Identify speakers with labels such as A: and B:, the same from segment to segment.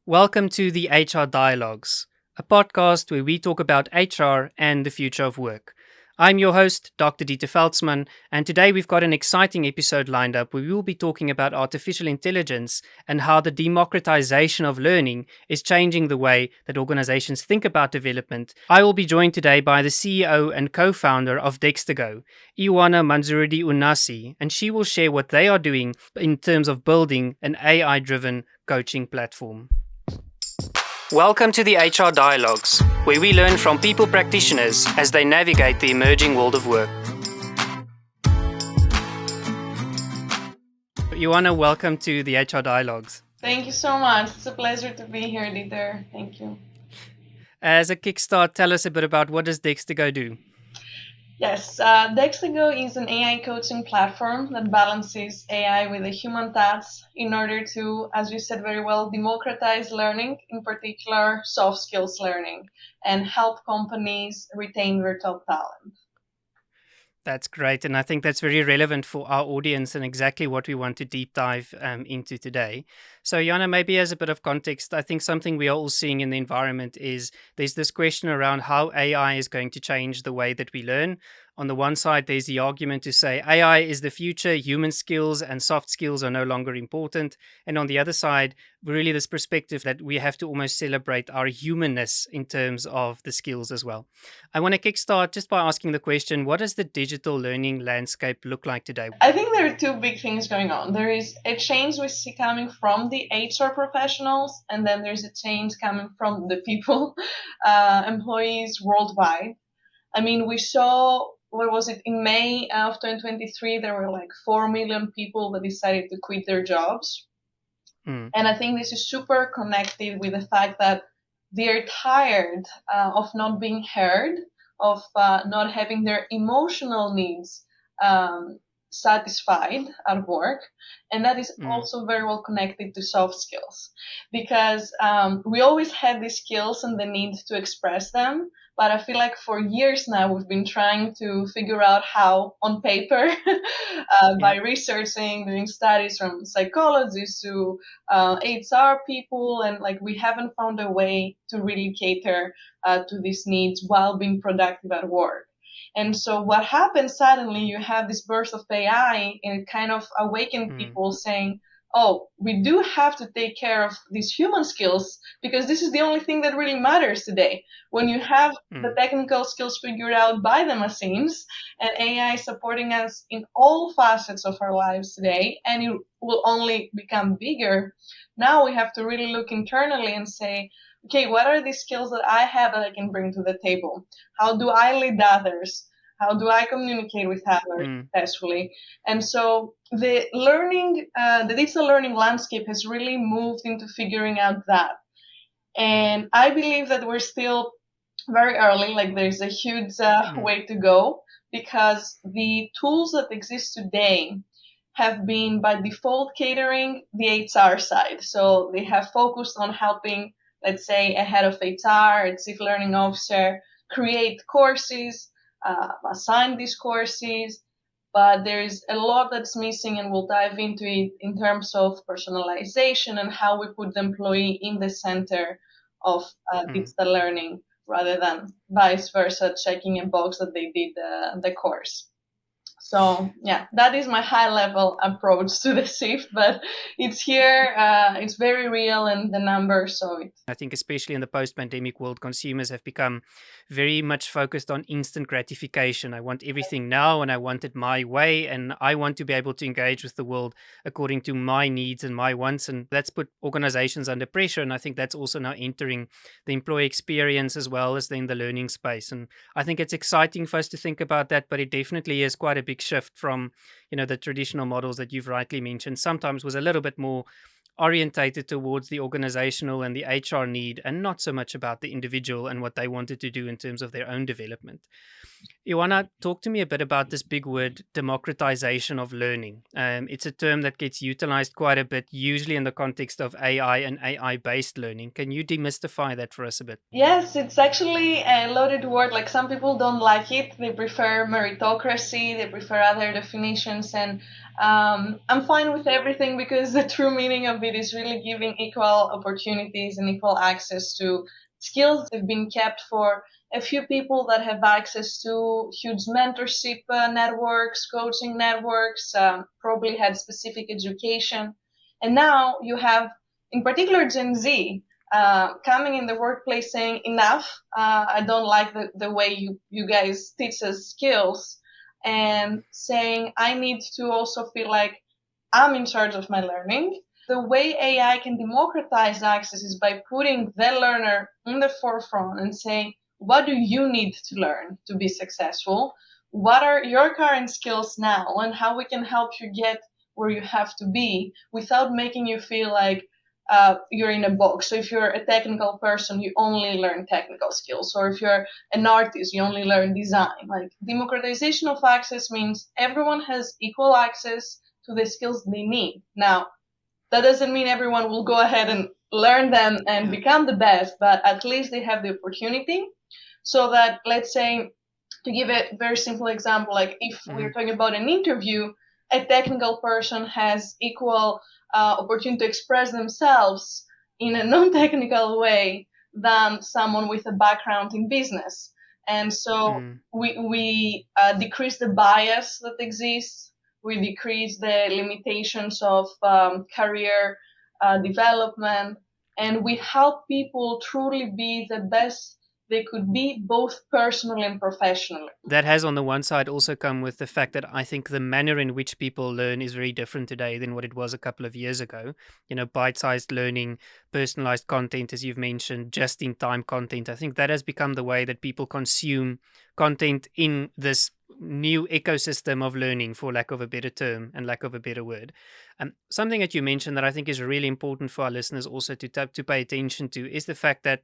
A: Welcome to the HR Dialogues, a podcast where we talk about HR and the future of work. I'm your host, Dr. Veldsman, and today we've got an exciting episode lined up where we will be talking about artificial intelligence and how the democratization of learning is changing the way that organizations think about development. I will be joined today by the CEO and co-founder of Dextego, Ioanna Mantzouridou Onasi, and she will share what they are doing in terms of building an AI-driven coaching platform. Welcome to the HR Dialogues, where we learn from people practitioners as they navigate the emerging world of work. Ioanna, welcome to the HR Dialogues.
B: Thank you so much. It's a pleasure to be here, Dieter. Thank you.
A: As a kickstart, tell us a bit about what does Dextego do?
B: Yes, Dextego is an AI coaching platform that balances AI with a human touch in order to, as you said very well, democratize learning, in particular soft skills learning, and help companies retain their top talent.
A: That's great. And I think that's very relevant for our audience and exactly what we want to deep dive into today. So, Ioanna, maybe as a bit of context, I think something we are all seeing in the environment is there's this question around how AI is going to change the way that we learn. On the one side, there's the argument to say AI is the future, human skills and soft skills are no longer important. And on the other side, really this perspective that we have to almost celebrate our humanness in terms of the skills as well. I want to kickstart just by asking the question, what does the digital learning landscape look like today?
B: I think there are two big things going on. There is a change we see coming from the HR professionals, and then there's a change coming from the people, employees worldwide. I mean, we saw, what was it, in May of 2023, there were like 4 million people that decided to quit their jobs. And I think this is super connected with the fact that they're tired of not being heard, of not having their emotional needs satisfied at work. And that is also very well connected to soft skills, because we always had these skills and the need to express them. But I feel like for years now, we've been trying to figure out how on paper by researching, doing studies from psychologists to HR people. And like we haven't found a way to really cater to these needs while being productive at work. And so what happens suddenly, you have this burst of AI and it kind of awakened people saying, oh, we do have to take care of these human skills because this is the only thing that really matters today. When you have the technical skills figured out by the machines and AI supporting us in all facets of our lives today, and it will only become bigger, now we have to really look internally and say, okay, what are the skills that I have that I can bring to the table? How do I lead others? How do I communicate with others successfully? And so the digital learning landscape has really moved into figuring out that. And I believe that we're still very early, like there's a huge way to go, because the tools that exist today have been by default catering the HR side. So they have focused on helping, let's say, a head of HR, a chief learning officer, create courses, assign these courses, but there's a lot that's missing, and we'll dive into it in terms of personalization and how we put the employee in the center of digital learning rather than vice versa, checking a box that they did the course. So yeah, that is my high level approach to the shift, but it's here, it's very real, and the numbers show it.
A: I think especially in the post-pandemic world, consumers have become very much focused on instant gratification. I want everything now and I want it my way, and I want to be able to engage with the world according to my needs and my wants. And that's put organizations under pressure. And I think that's also now entering the employee experience as well as in the learning space. And I think it's exciting for us to think about that, but it definitely is quite a big shift from, the traditional models that you've rightly mentioned. Sometimes was a little bit more orientated towards the organizational and the HR need, and not so much about the individual and what they wanted to do in terms of their own development. Ioanna, talk to me a bit about this big word, democratization of learning. It's a term that gets utilized quite a bit, usually in the context of AI and AI-based learning. Can you demystify that for us a bit?
B: Yes, it's actually a loaded word. Like some people don't like it. They prefer meritocracy. They prefer other definitions. And I'm fine with everything because the true meaning of it is really giving equal opportunities and equal access to skills that have been kept for a few people that have access to huge mentorship networks, coaching networks, probably had specific education. And now you have, in particular, Gen Z coming in the workplace saying, enough, I don't like the way you guys teach us skills, and saying, I need to also feel like I'm in charge of my learning. The way AI can democratize access is by putting the learner in the forefront and saying, what do you need to learn to be successful? What are your current skills now, and how we can help you get where you have to be without making you feel like you're in a box. So if you're a technical person, you only learn technical skills. Or if you're an artist, you only learn design. Like, democratization of access means everyone has equal access to the skills they need. Now, that doesn't mean everyone will go ahead and learn them and become the best, but at least they have the opportunity. So that, let's say, to give a very simple example, like if we're talking about an interview, a technical person has equal opportunity to express themselves in a non-technical way than someone with a background in business. And so we decrease the bias that exists. We decrease the limitations of career development, and we help people truly be the best they could be, both personally and professionally.
A: That has, on the one side, also come with the fact that I think the manner in which people learn is very different today than what it was a couple of years ago. Bite-sized learning, personalized content, as you've mentioned, just-in-time content. I think that has become the way that people consume content in this new ecosystem of learning, for lack of a better term and lack of a better word. Something that you mentioned that I think is really important for our listeners also to pay attention to is the fact that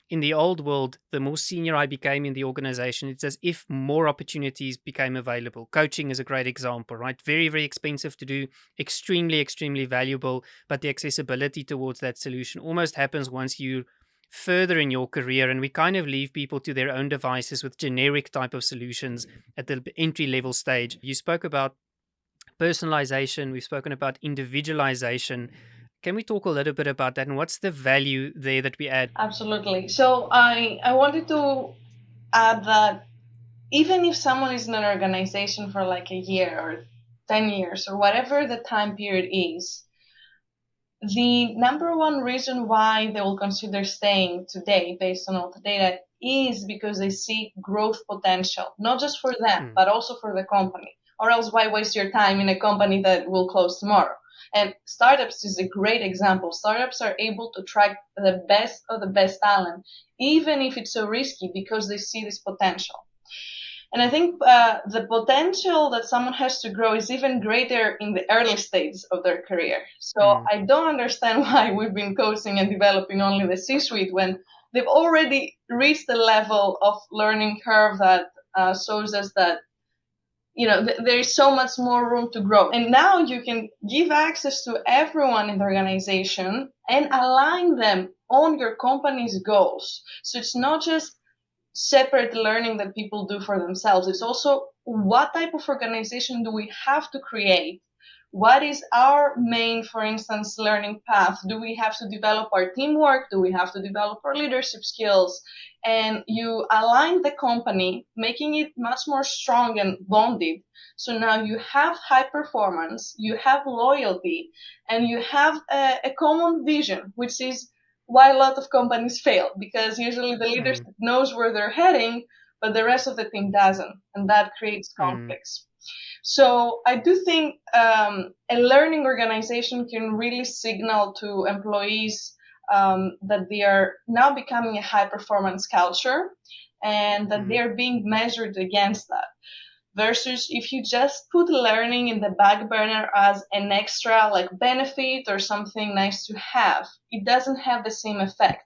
A: in the old world, the more senior I became in the organization, it's as if more opportunities became available. Coaching is a great example, right? Very, very expensive to do, extremely, extremely valuable, but the accessibility towards that solution almost happens once you further in your career, and we kind of leave people to their own devices with generic type of solutions at the entry level stage. You spoke about personalization, we've spoken about individualization. Can we talk a little bit about that, and what's the value there that we add?
B: Absolutely. So I wanted to add that even if someone is in an organization for like a year or 10 years or whatever the time period is, the number one reason why they will consider staying today based on all the data is because they see growth potential, not just for them, but also for the company. Or else why waste your time in a company that will close tomorrow? And startups is a great example. Startups are able to attract the best of the best talent, even if it's so risky, because they see this potential. And I think the potential that someone has to grow is even greater in the early stages of their career. So I don't understand why we've been coaching and developing only the C-suite when they've already reached the level of learning curve that shows us that there is so much more room to grow. And now you can give access to everyone in the organization and align them on your company's goals. So it's not just separate learning that people do for themselves. It's also, what type of organization do we have to create? What is our main, for instance, learning path? Do we have to develop our teamwork? Do we have to develop our leadership skills? And you align the company, making it much more strong and bonded. So now you have high performance, you have loyalty, and you have a common vision, which is why a lot of companies fail, because usually the leadership knows where they're heading, but the rest of the team doesn't, and that creates conflicts. So I do think a learning organization can really signal to employees that they are now becoming a high performance culture and that they are being measured against that. Versus if you just put learning in the back burner as an extra like benefit or something nice to have, it doesn't have the same effect.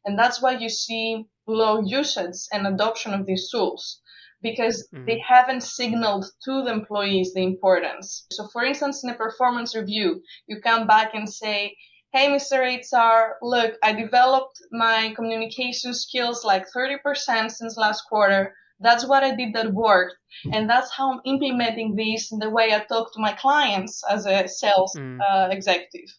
B: And that's why you see low usage and adoption of these tools, because they haven't signaled to the employees the importance. So for instance, in a performance review, you come back and say, hey, Mr. HR, look, I developed my communication skills like 30% since last quarter. That's what I did that worked. And that's how I'm implementing this in the way I talk to my clients as a sales
A: Mm,
B: executive.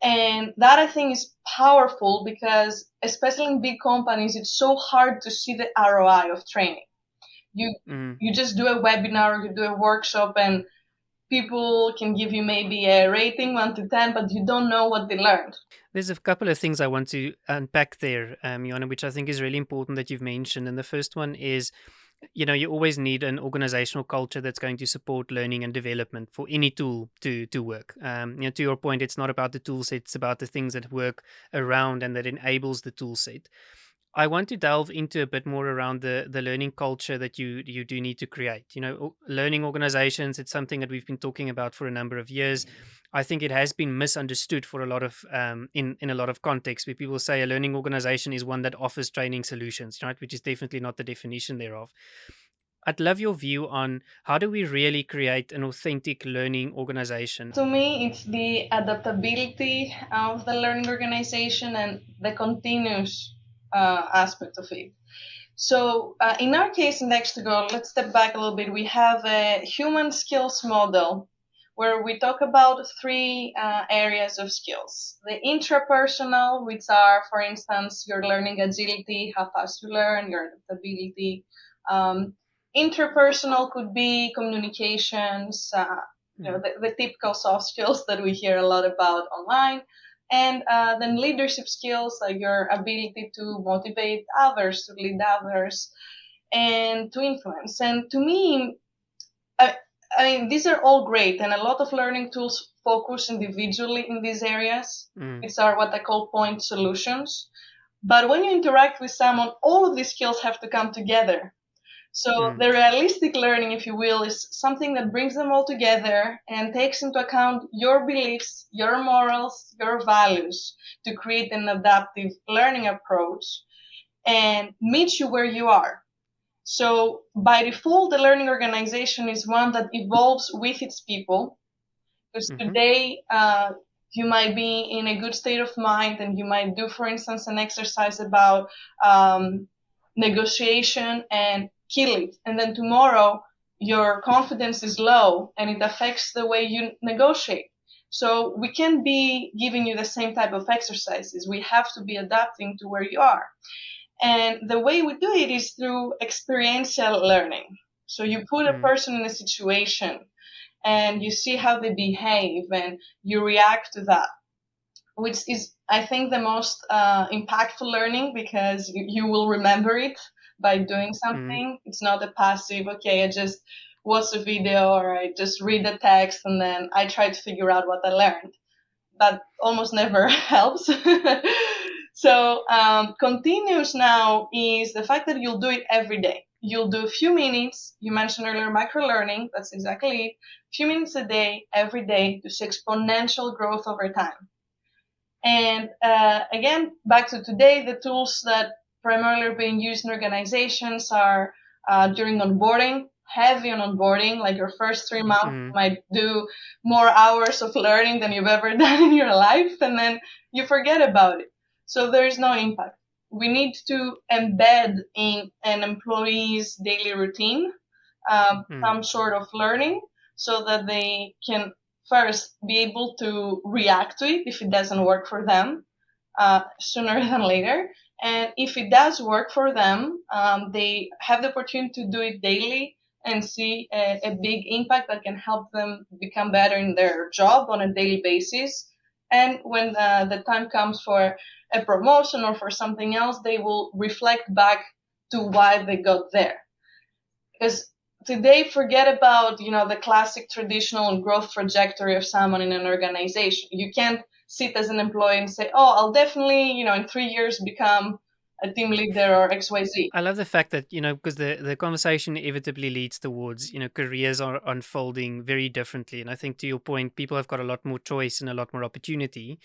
B: And that I think is powerful because especially in big companies, it's so hard to see the ROI of training. You,
A: mm.
B: you just do a webinar, you do a workshop, and people can give you maybe a rating 1 to 10, but you don't know what they learned.
A: There's a couple of things I want to unpack there, Ioanna, which I think is really important that you've mentioned. And the first one is, you always need an organizational culture that's going to support learning and development for any tool to work. To your point, it's not about the tool set; it's about the things that work around and that enables the tool set. I want to delve into a bit more around the learning culture that you do need to create. Learning organizations. It's something that we've been talking about for a number of years. I think it has been misunderstood for a lot of in a lot of contexts where people say a learning organization is one that offers training solutions, right? Which is definitely not the definition thereof. I'd love your view on how do we really create an authentic learning organization.
B: To me, it's the adaptability of the learning organization and the continuous aspect of it. So, in our case in Dextego, let's step back a little bit. We have a human skills model where we talk about three areas of skills. The intrapersonal, which are, for instance, your learning agility, how fast you learn, your adaptability. Um, Interpersonal could be communications,
A: Mm,
B: the typical soft skills that we hear a lot about online. And then leadership skills, like your ability to motivate others, to lead others, and to influence. And to me, I, I mean, these are all great, and a lot of learning tools focus individually in these areas.
A: mm,
B: These are what I call point solutions. But when you interact with someone, all of these skills have to come together. So
A: mm,
B: the realistic learning, if you will, is something that brings them all together and takes into account your beliefs, your morals, your values to create an adaptive learning approach and meet you where you are. So by default, the learning organization is one that evolves with its people. Because
A: mhm,
B: today, you might be in a good state of mind and you might do, for instance, an exercise about negotiation and kill it. And then tomorrow, your confidence is low and it affects the way you negotiate. So we can't be giving you the same type of exercises. We have to be adapting to where you are. And the way we do it is through experiential learning. So you put a
A: mm,
B: person in a situation and you see how they behave and you react to that, which is, I think, the most impactful learning because you will remember it by doing
A: mm,
B: something. It's not a passive, okay, I just watch a video or I just read the text and then I try to figure out what I learned. That almost never helps. So, continuous now is the fact that you'll do it every day. You'll do a few minutes. You mentioned earlier micro learning. That's exactly it. A few minutes a day, every day, to see exponential growth over time. And again, back to today, the tools that primarily are being used in organizations are during onboarding, heavy on onboarding, like your first 3 months, you
A: mm,
B: might do more hours of learning than you've ever done in your life, and then you forget about it. So there's no impact. We need to embed in an employee's daily routine
A: mm,
B: some sort of learning so that they can first be able to react to it if it doesn't work for them sooner than later. And if it does work for them, they have the opportunity to do it daily and see a big impact that can help them become better in their job on a daily basis. And when the time comes for a promotion or for something else, they will reflect back to why they got there. Because today, forget about the classic traditional growth trajectory of someone in an organization. You can't sit as an employee and say, "Oh, I'll definitely in 3 years become a team leader or XYZ."
A: I love the fact that, because the conversation inevitably leads towards, careers are unfolding very differently. And I think to your point, people have got a lot more choice and a lot more opportunity.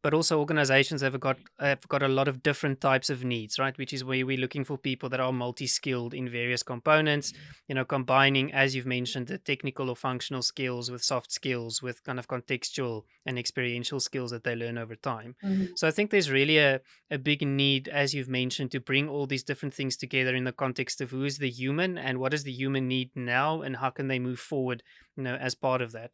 A: but also organizations have got a lot of different types of needs, right? Which is where we're looking for people that are multi-skilled in various components, combining, as you've mentioned, the technical or functional skills with soft skills, with kind of contextual and experiential skills that they learn over time.
B: Mhm.
A: So I think there's really a big need, as you've mentioned, to bring all these different things together in the context of who is the human and what does the human need now and how can they move forward, as part of that.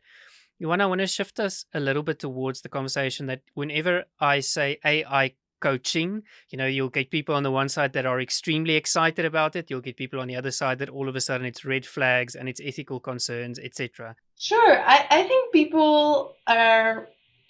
A: Joanna, I want to shift us a little bit towards the conversation that whenever I say AI coaching, you'll get people on the one side that are extremely excited about it. You'll get people on the other side that all of a sudden it's red flags and it's ethical concerns, etc.
B: Sure. I think people are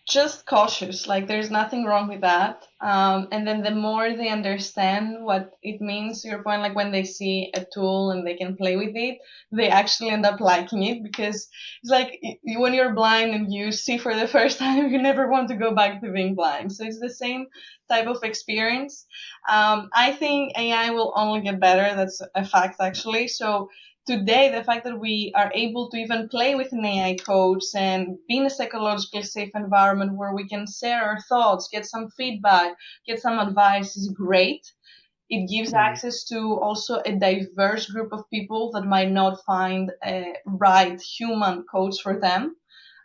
B: just cautious. Like, there's nothing wrong with that. And then the more they understand what it means, to your point, like when they see a tool and they can play with it, they actually end up liking it, because it's like when you're blind and you see for the first time, you never want to go back to being blind. So it's the same type of experience. I think AI will only get better. That's a fact, actually. So today, the fact that we are able to even play with an AI coach and be in a psychologically safe environment where we can share our thoughts, get some feedback, get some advice is great. It gives
A: Mm,
B: access to also a diverse group of people that might not find a right human coach for them.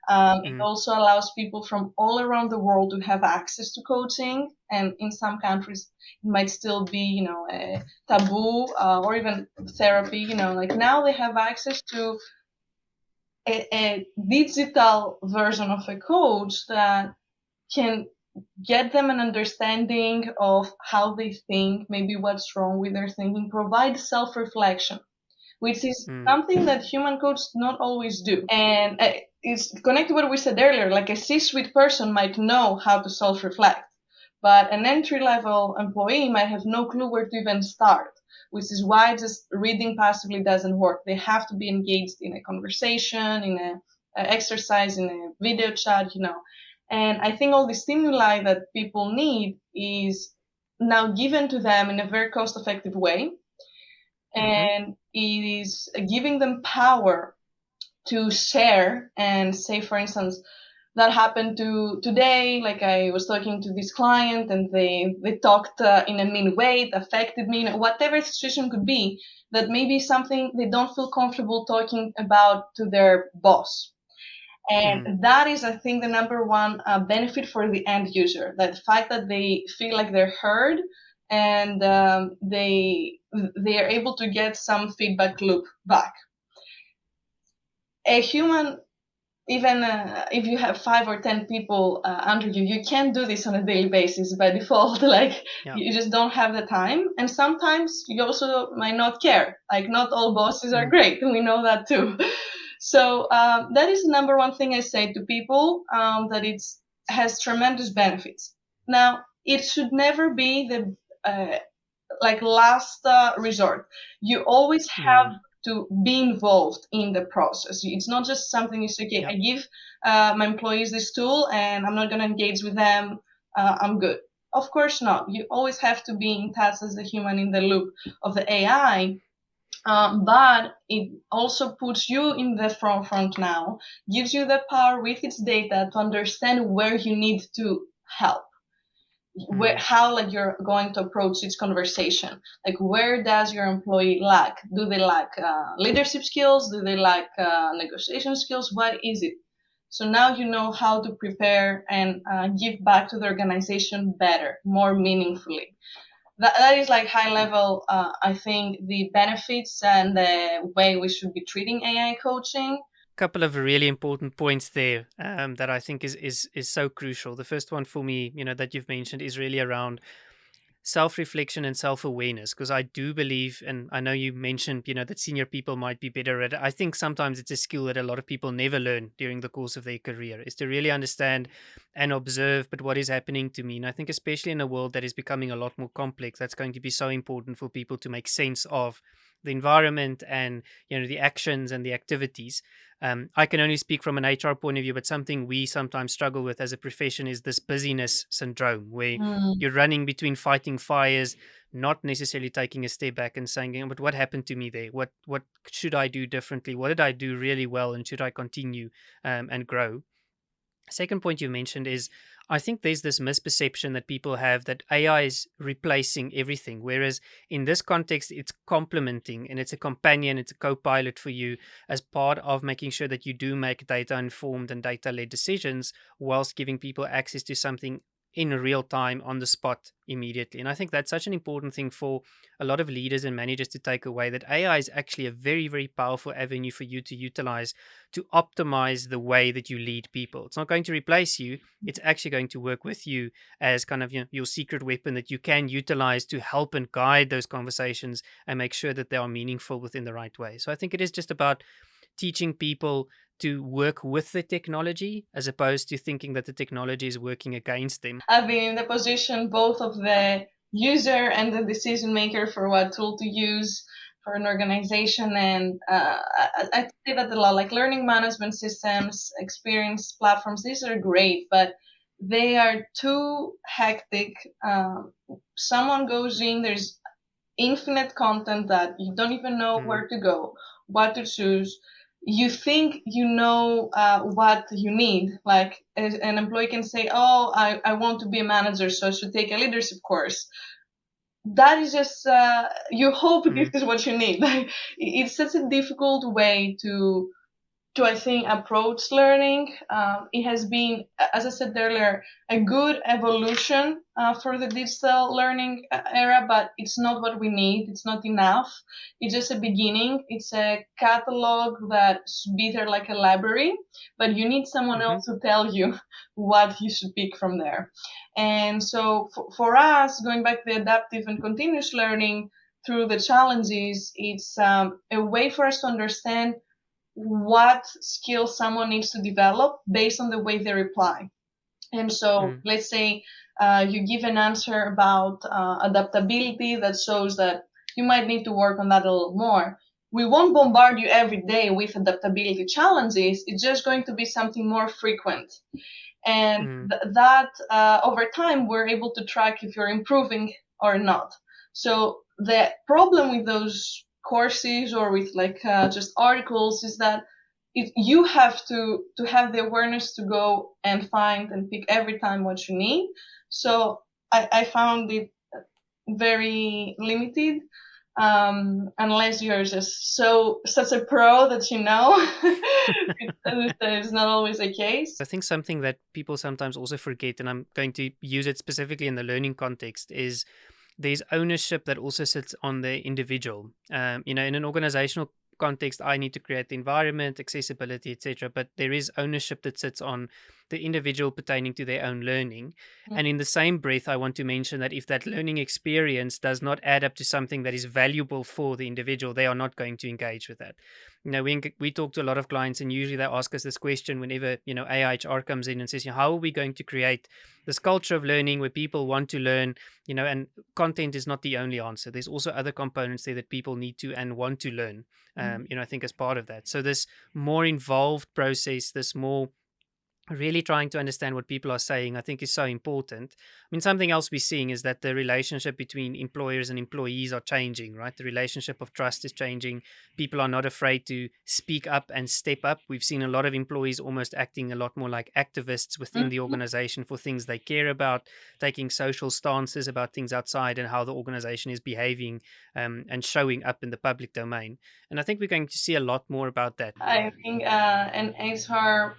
B: It
A: mm,
B: also allows people from all around the world to have access to coaching, and in some countries it might still be, a taboo, or even therapy. Like now they have access to a digital version of a coach that can get them an understanding of how they think, maybe what's wrong with their thinking, provide self-reflection, which is
A: mm,
B: something that human coaches not always do. And it's connected to what we said earlier. Like a C-suite person might know how to self-reflect, but an entry-level employee might have no clue where to even start, which is why just reading passively doesn't work. They have to be engaged in a conversation, in a exercise, in a video chat. And I think all the stimuli that people need is now given to them in a very cost-effective way,
A: mm-hmm,
B: and it is giving them power to share and say, for instance, that happened to today. Like, I was talking to this client and they talked in a mean way. It affected me. Whatever the situation could be, that maybe something they don't feel comfortable talking about to their boss.
A: mm,
B: And that is, I think, the number one benefit for the end user. That fact that they feel like they're heard, and they are able to get some feedback loop back. A human, even if you have 5 or 10 people under you, you can't do this on a daily basis by default. Like,
A: yeah,
B: you just don't have the time, and sometimes you also might not care. Like, not all bosses are
A: mm,
B: great, and we know that too. So that is the number one thing I say to people, that it's has tremendous benefits. Now, it should never be the like last resort. You always
A: mm,
B: have to be involved in the process. It's not just something you say, okay,
A: yeah,
B: I give my employees this tool and I'm not going to engage with them. I'm good. Of course not. You always have to be in touch as a human in the loop of the AI. But it also puts you in the forefront now, gives you the power with its data to understand where you need to help,
A: mm,
B: how, like, you're going to approach each conversation. Like, where does your employee lack? Do they lack leadership skills? Do they lack negotiation skills? What is it? So now you know how to prepare and give back to the organization better, more meaningfully. That is, like, high level, I think, the benefits and the way we should be treating AI coaching.
A: couple of really important points there, that I think is so crucial. The first one for me, that you've mentioned is really around self-reflection and self-awareness, because I do believe, and I know you mentioned, that senior people might be better at it. I think sometimes it's a skill that a lot of people never learn during the course of their career, is to really understand and observe, but what is happening to me. And I think especially in a world that is becoming a lot more complex, that's going to be so important for people to make sense of the environment and the actions and the activities. I can only speak from an HR point of view, but something we sometimes struggle with as a profession is this busyness syndrome, where
B: Mm.
A: you're running between fighting fires, not necessarily taking a step back and saying, but what happened to me there? What should I do differently? What did I do really well? And should I continue and grow? Second point you mentioned is I think there's this misperception that people have that AI is replacing everything, whereas in this context, it's complementing and it's a companion, it's a co pilot for you as part of making sure that you do make data informed and data led decisions whilst giving people access to something in real time on the spot immediately. And I think that's such an important thing for a lot of leaders and managers to take away, that AI is actually a very, very powerful avenue for you to utilize to optimize the way that you lead people. It's not going to replace you, it's actually going to work with you as kind of, your secret weapon that you can utilize to help and guide those conversations and make sure that they are meaningful within the right way. So I think it is just about teaching people to work with the technology as opposed to thinking that the technology is working against them.
B: I've been in the position both of the user and the decision maker for what tool to use for an organization. And I say that a lot, like learning management systems, experience platforms, these are great, but they are too hectic. Someone goes in, there's infinite content that you don't even know where to go, what to choose. You think you know what you need. Like an employee can say, "Oh, I want to be a manager, so I should take a leadership course." That is just you hope this is what you need. It's such a difficult way to I think approach learning. It has been, as I said earlier, a good evolution for the digital learning era, but it's not what we need. It's not enough. It's just a beginning. It's a catalog that should be there like a library, but you need someone else to tell you what you should pick from there. And so for us, going back to the adaptive and continuous learning through the challenges, it's a way for us to understand what skills someone needs to develop based on the way they reply. And so let's say you give an answer about adaptability that shows that you might need to work on that a little more. We won't bombard you every day with adaptability challenges. It's just going to be something more frequent. And that over time, we're able to track if you're improving or not. So the problem with those courses or with like just articles is that you have to have the awareness to go and find and pick every time what you need. So I found it very limited, unless you're just such a pro that you know. It's not always the case.
A: I think something that people sometimes also forget, and I'm going to use it specifically in the learning context, is there's ownership that also sits on the individual. In an organizational context, I need to create the environment, accessibility, etc. But there is ownership that sits on the individual pertaining to their own learning. And in the same breath, I want to mention that if that learning experience does not add up to something that is valuable for the individual, they are not going to engage with that. We talk to a lot of clients, and usually they ask us this question whenever AIHR comes in and says, how are we going to create this culture of learning where people want to learn, and content is not the only answer. There's also other components there that people need to and want to learn, I think as part of that. So this more involved process, this more really trying to understand what people are saying, I think is so important. I mean, something else we're seeing is that the relationship between employers and employees are changing, right? The relationship of trust is changing. People are not afraid to speak up and step up. We've seen a lot of employees almost acting a lot more like activists within the organization for things they care about, taking social stances about things outside and how the organization is behaving, and showing up in the public domain. And I think we're going to see a lot more about that.
B: I think an HR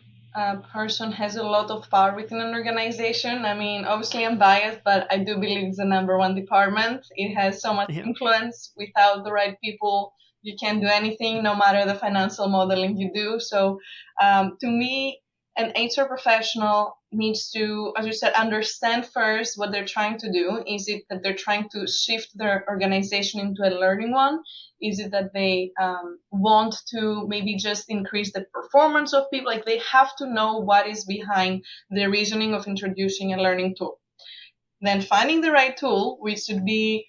B: person has a lot of power within an organization. I mean, obviously I'm biased, but I do believe it's the number one department. It has so much influence. Without the right people, you can't do anything, no matter the financial modeling you do. So to me, an HR professional needs to, as you said, understand first what they're trying to do. Is it that they're trying to shift their organization into a learning one? Is it that they want to maybe just increase the performance of people? Like, they have to know what is behind the reasoning of introducing a learning tool. Then finding the right tool, which should be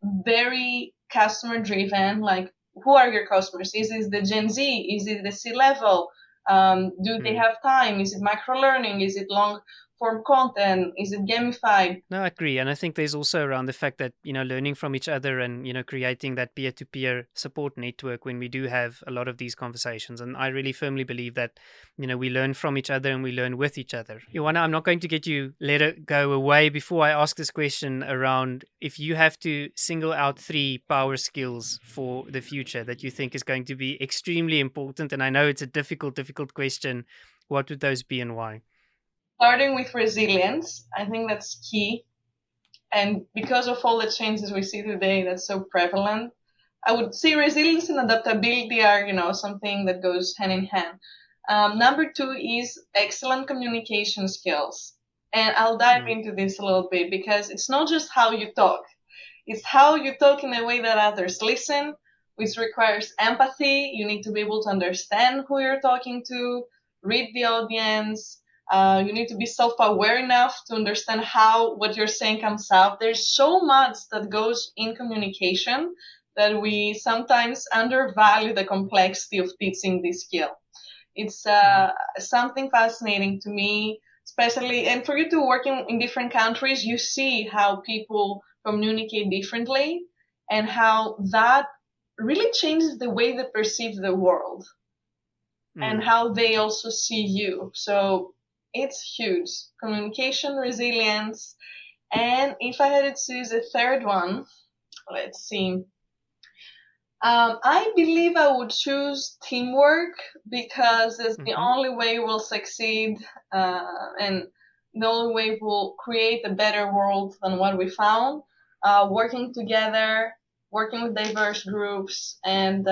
B: very customer driven. Like, who are your customers? Is it the Gen Z? Is it the C-level? Do they have time? Is it micro learning? Is it long form content? Is it gamified?
A: No, I agree. And I think there's also around the fact that, learning from each other and, creating that peer to peer support network when we do have a lot of these conversations. And I really firmly believe that, we learn from each other and we learn with each other. Ioanna, I'm not going to get you let it go away before I ask this question around if you have to single out 3 power skills for the future that you think is going to be extremely important. And I know it's a difficult question. What would those be and why?
B: Starting with resilience, I think that's key. And because of all the changes we see today that's so prevalent, I would say resilience and adaptability are, something that goes hand in hand. Number 2 is excellent communication skills. And I'll dive into this a little bit because it's not just how you talk. It's how you talk in a way that others listen, which requires empathy. You need to be able to understand who you're talking to, read the audience. You need to be self-aware enough to understand how what you're saying comes out. There's so much that goes in communication that we sometimes undervalue the complexity of teaching this skill. It's something fascinating to me, especially, and for you to work in different countries, you see how people communicate differently and how that really changes the way they perceive the world and how they also see you. So it's huge. Communication, resilience. And if I had to choose a third one, let's see. I believe I would choose teamwork because it's the only way we'll succeed and the only way we'll create a better world than what we found. Working together, working with diverse groups, and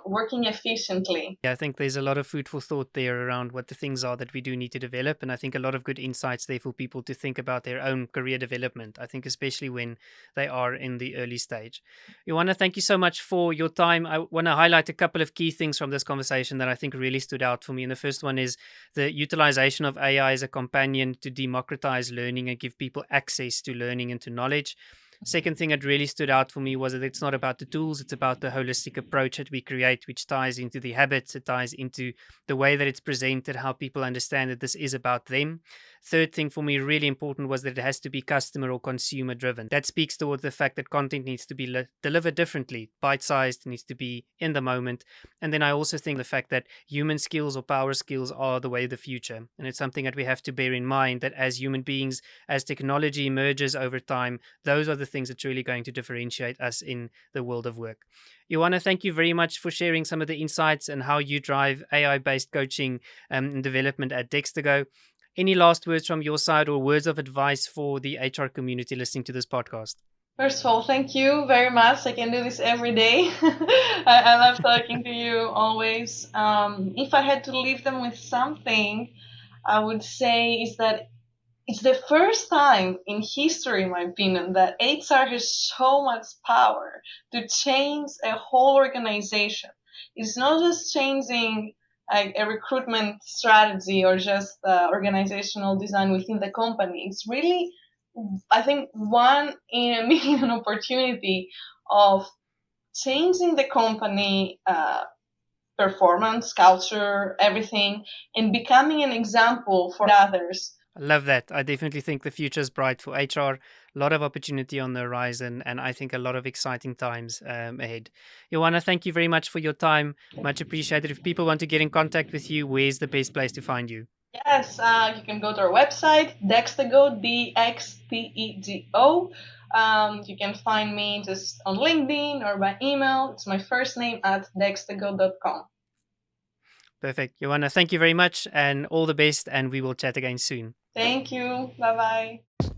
B: working efficiently.
A: Yeah, I think there's a lot of food for thought there around what the things are that we do need to develop. And I think a lot of good insights there for people to think about their own career development. I think, especially when they are in the early stage. Ioanna, thank you so much for your time. I want to highlight a couple of key things from this conversation that I think really stood out for me. And the first one is the utilization of AI as a companion to democratize learning and give people access to learning and to knowledge. Second thing that really stood out for me was that it's not about the tools, it's about the holistic approach that we create, which ties into the habits, it ties into the way that it's presented, how people understand that this is about them. Third thing for me, really important, was that it has to be customer or consumer driven. That speaks towards the fact that content needs to be delivered differently, bite sized, needs to be in the moment. And then I also think the fact that human skills or power skills are the way of the future. And it's something that we have to bear in mind, that as human beings, as technology emerges over time, those are the things that's really going to differentiate us in the world of work. Ioanna, thank you very much for sharing some of the insights and how you drive AI-based coaching and development at Dextego. Any last words from your side or words of advice for the HR community listening to this podcast?
B: First of all, thank you very much. I can do this every day. I love talking to you always. If I had to leave them with something, I would say is that it's the first time in history, in my opinion, that HR has so much power to change a whole organization. It's not just changing like a recruitment strategy or just organizational design within the company. It's really, I think, one in a million opportunity of changing the company performance, culture, everything, and becoming an example for others.
A: I love that. I definitely think the future is bright for HR. A lot of opportunity on the horizon, and I think a lot of exciting times ahead. Ioanna, thank you very much for your time. Much appreciated. If people want to get in contact with you, where's the best place to find you?
B: Yes, you can go to our website, Dextego, Dextego. You can find me just on LinkedIn or by email. It's my first name at dextego.com.
A: Perfect. Ioanna, thank you very much and all the best, and we will chat again soon.
B: Thank you. Bye bye.